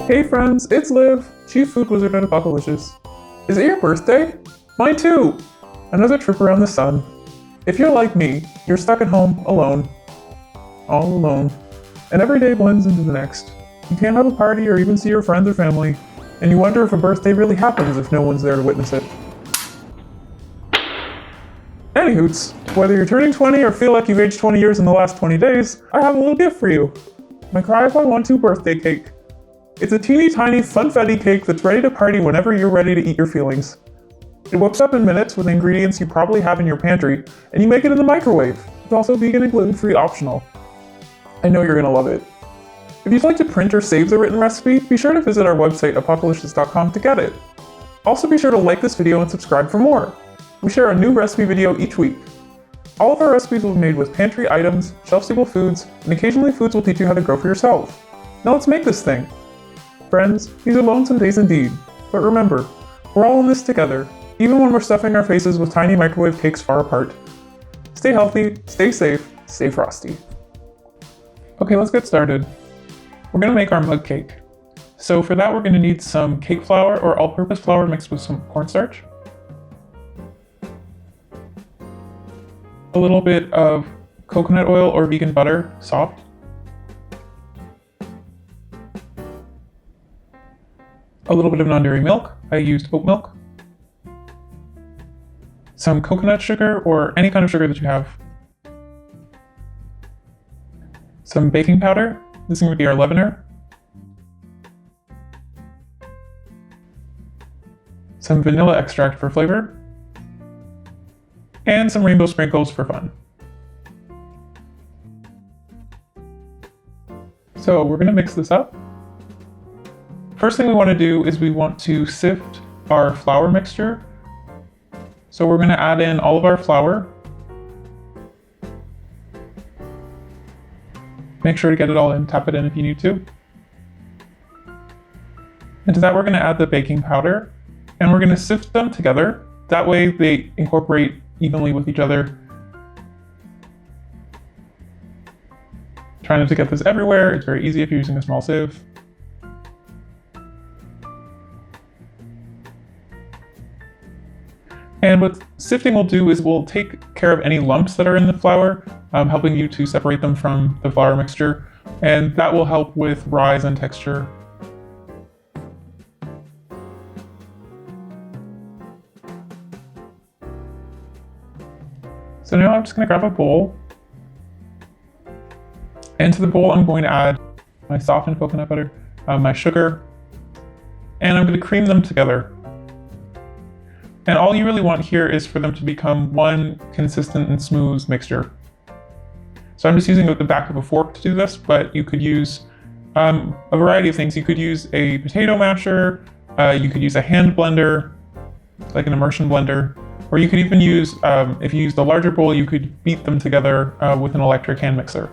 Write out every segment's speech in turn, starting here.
Hey friends, it's Liv, Chief Food Wizard at Apocalypse. Is it your birthday? Mine too! Another trip around the sun. If you're like me, you're stuck at home, alone. All alone. And every day blends into the next. You can't have a party or even see your friends or family, and you wonder if a birthday really happens if no one's there to witness it. Anywhoots, whether you're turning 20 or feel like you've aged 20 years in the last 20 days, I have a little gift for you. My Cry If I Want To birthday cake. It's a teeny tiny funfetti cake that's ready to party whenever you're ready to eat your feelings. It whips up in minutes with ingredients you probably have in your pantry, and you make it in the microwave. It's also vegan and gluten-free optional. I know you're gonna love it. If you'd like to print or save the written recipe, be sure to visit our website apocalypse.com to get it. Also be sure to like this video and subscribe for more. We share a new recipe video each week. All of our recipes will be made with pantry items, shelf-stable foods, and occasionally foods will teach you how to grow for yourself. Now let's make this thing. Friends, these are lonesome days indeed, but remember, we're all in this together, even when we're stuffing our faces with tiny microwave cakes far apart. Stay healthy, stay safe, stay frosty. Okay, let's get started. We're gonna make our mug cake. So for that, we're gonna need some cake flour or all-purpose flour mixed with some cornstarch, a little bit of coconut oil or vegan butter, soft, a little bit of non-dairy milk. I used oat milk, some coconut sugar or any kind of sugar that you have, some baking powder. This is going to be our leavener, some vanilla extract for flavor, and some rainbow sprinkles for fun. So we're going to mix this up. First thing we want to do is we want to sift our flour mixture. So we're going to add in all of our flour. Make sure to get it all in, tap it in if you need to. And to that we're going to add the baking powder, and we're going to sift them together. That way they incorporate evenly with each other. Try not to get this everywhere. It's very easy if you're using a small sieve. And what sifting will do is we'll take care of any lumps that are in the flour, helping you to separate them from the flour mixture, and that will help with rise and texture. So now I'm just going to grab a bowl, and to the bowl I'm going to add my softened coconut butter, my sugar, and I'm going to cream them together. And all you really want here is for them to become one consistent and smooth mixture. So I'm just using the back of a fork to do this, but you could use a variety of things. You could use a potato masher, you could use a hand blender, like an immersion blender, or you could even use, if you used a larger bowl, you could beat them together with an electric hand mixer.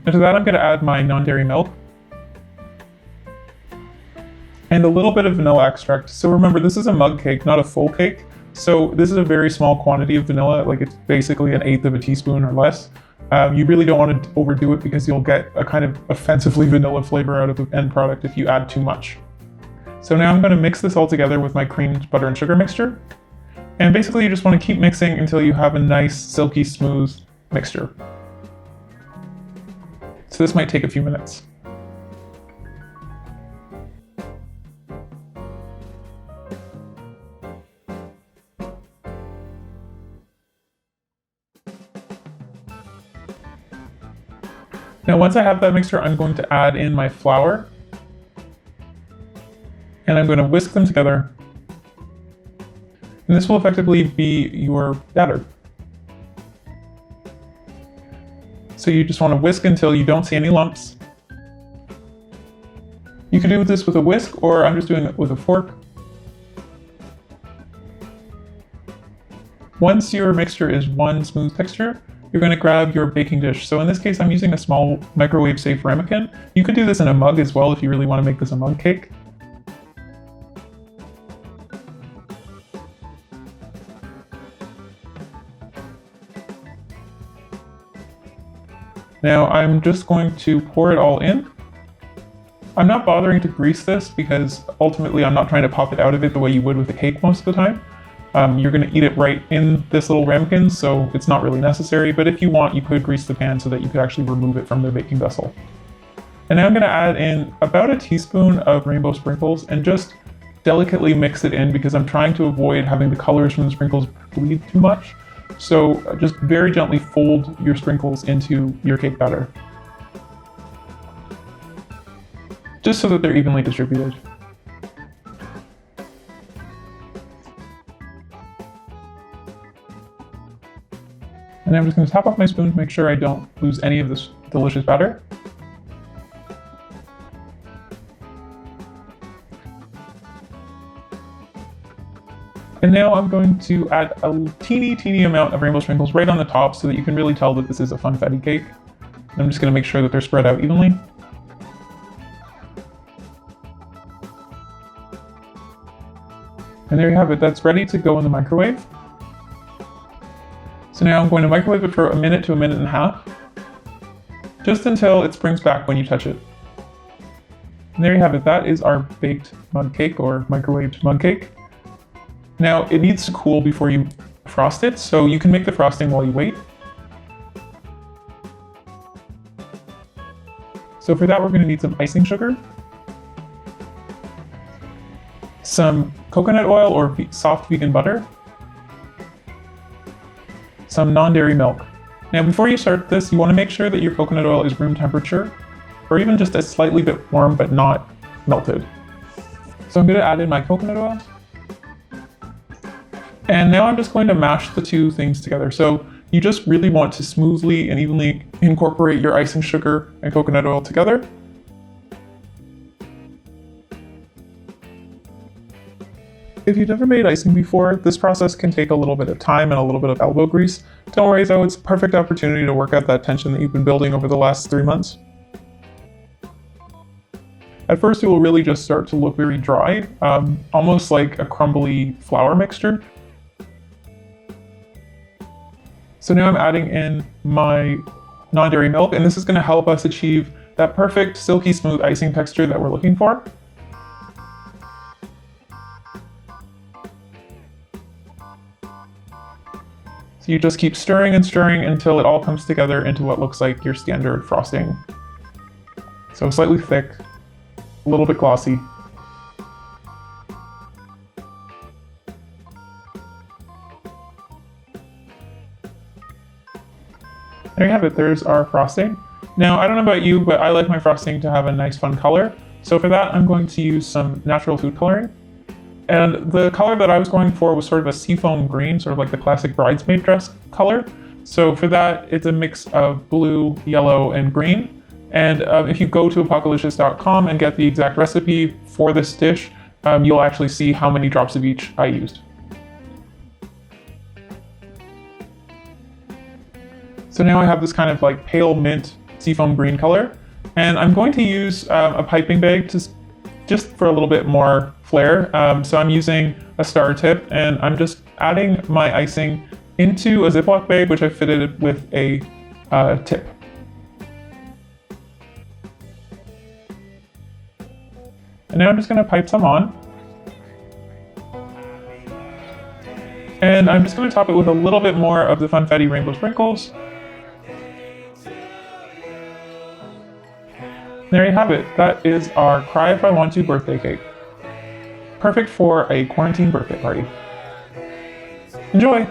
And to that I'm going to add my non-dairy milk and a little bit of vanilla extract. So remember, this is a mug cake, not a full cake. So this is a very small quantity of vanilla, like it's basically 1/8 of a teaspoon or less. You really don't want to overdo it because you'll get a kind of offensively vanilla flavor out of the end product if you add too much. So now I'm going to mix this all together with my creamed butter and sugar mixture. And basically you just want to keep mixing until you have a nice, silky, smooth mixture. So this might take a few minutes. Now once I have that mixture, I'm going to add in my flour, and I'm going to whisk them together. And this will effectively be your batter. So you just want to whisk until you don't see any lumps. You can do this with a whisk, or I'm just doing it with a fork. Once your mixture is one smooth texture, you're going to grab your baking dish. So in this case, I'm using a small microwave-safe ramekin. You could do this in a mug as well if you really want to make this a mug cake. Now I'm just going to pour it all in. I'm not bothering to grease this because ultimately I'm not trying to pop it out of it the way you would with a cake most of the time. You're going to eat it right in this little ramekin, so it's not really necessary, but if you want, you could grease the pan so that you could actually remove it from the baking vessel. And now I'm going to add in about a teaspoon of rainbow sprinkles and just delicately mix it in because I'm trying to avoid having the colors from the sprinkles bleed too much. So just very gently fold your sprinkles into your cake batter, just so that they're evenly distributed. And then I'm just going to top off my spoon to make sure I don't lose any of this delicious batter. And now I'm going to add a teeny amount of rainbow sprinkles right on the top so that you can really tell that this is a funfetti cake. And I'm just going to make sure that they're spread out evenly. And there you have it, that's ready to go in the microwave. So now I'm going to microwave it for a minute to a minute and a half, just until it springs back when you touch it. And there you have it, that is our baked mug cake or microwaved mug cake. Now it needs to cool before you frost it, so you can make the frosting while you wait. So for that we're going to need some icing sugar, some coconut oil or soft vegan butter, some non-dairy milk. Now before you start this, you want to make sure that your coconut oil is room temperature, or even just a slightly bit warm but not melted. So I'm going to add in my coconut oil. And now I'm just going to mash the two things together. So you just really want to smoothly and evenly incorporate your icing sugar and coconut oil together. If you've never made icing before, this process can take a little bit of time and a little bit of elbow grease. Don't worry though, it's a perfect opportunity to work out that tension that you've been building over the last 3 months. At first it will really just start to look very dry, almost like a crumbly flour mixture. So now I'm adding in my non-dairy milk, and this is going to help us achieve that perfect silky smooth icing texture that we're looking for. So you just keep stirring and stirring until it all comes together into what looks like your standard frosting. So slightly thick, a little bit glossy. There you have it, there's our frosting. Now, I don't know about you, but I like my frosting to have a nice fun color. So for that, I'm going to use some natural food coloring. And the color that I was going for was sort of a seafoam green, sort of like the classic bridesmaid dress color. So for that, it's a mix of blue, yellow, and green. And if you go to apocalyptus.com and get the exact recipe for this dish, you'll actually see how many drops of each I used. So now I have this kind of like pale mint seafoam green color, and I'm going to use a piping bag just for a little bit more flair. So I'm using a star tip, and I'm just adding my icing into a Ziploc bag, which I fitted with a tip. And now I'm just going to pipe some on. And I'm just going to top it with a little bit more of the Funfetti rainbow sprinkles. There you have it. That is our Cry If I Want To birthday cake. Perfect for a quarantine birthday party. Enjoy!